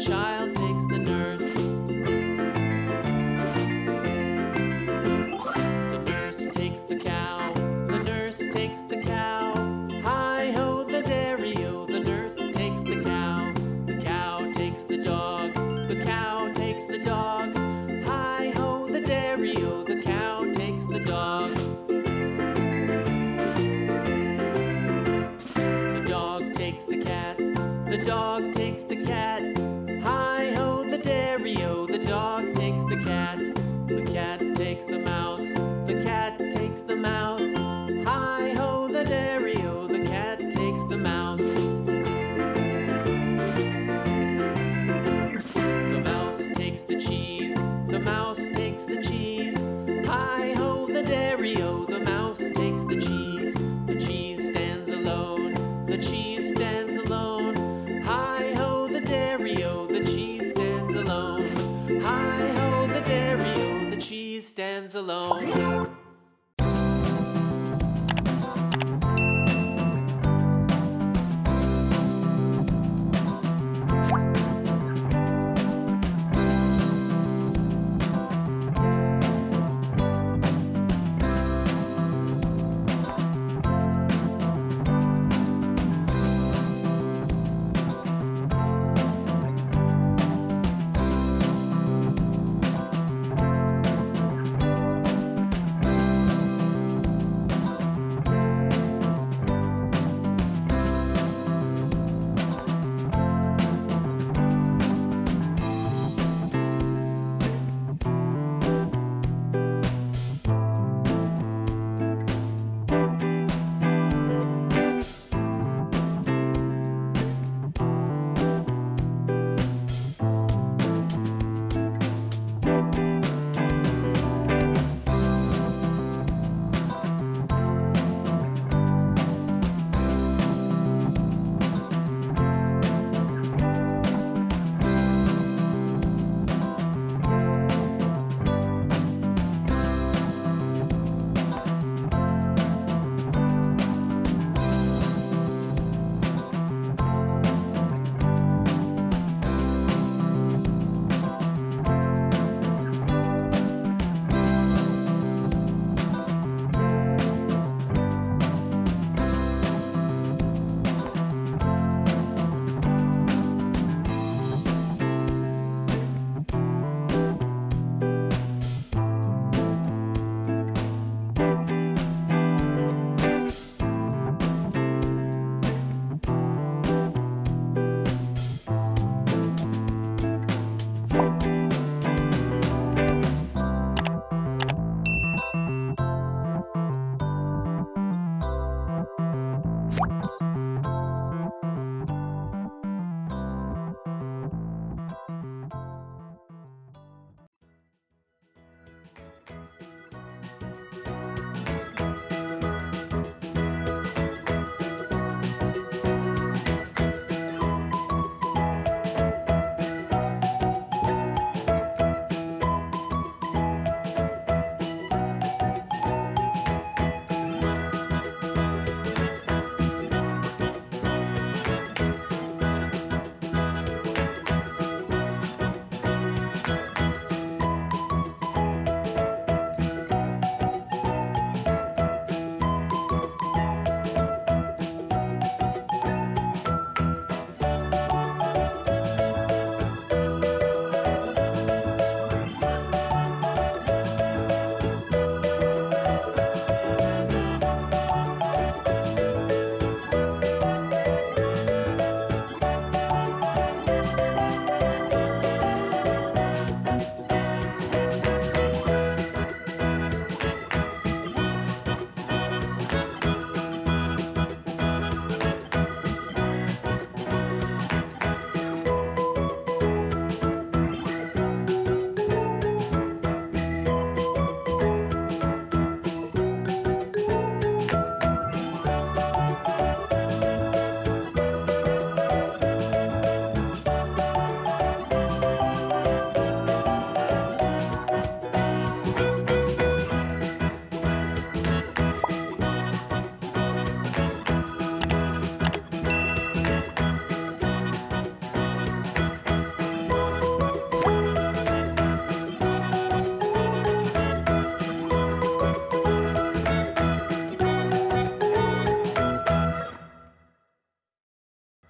child takes the nurse. The nurse takes the cow. The nurse takes the cow. Hi-ho, the dairy-o. The nurse takes the cow. The cow takes the dog. The cow takes the dog. Hi-ho, the dairy-o. The cow takes the dog. The dog takes the cat. The dog takes the cat. Hi-ho, the dairy-o. The dog takes the cat. The cat takes the mouse. The cat takes the mouse. Hi-ho, the dairy-o. The cat takes the mouse. The mouse takes the cheese. The mouse takes the cheese. Hi-ho, the dairy-o. The mouse takes the cheese. The cheese stands alone. The cheese stands alone. Hi-ho, the dairy-o. The cheese stands alone. Hi-ho, the dairy-o. The cheese stands alone.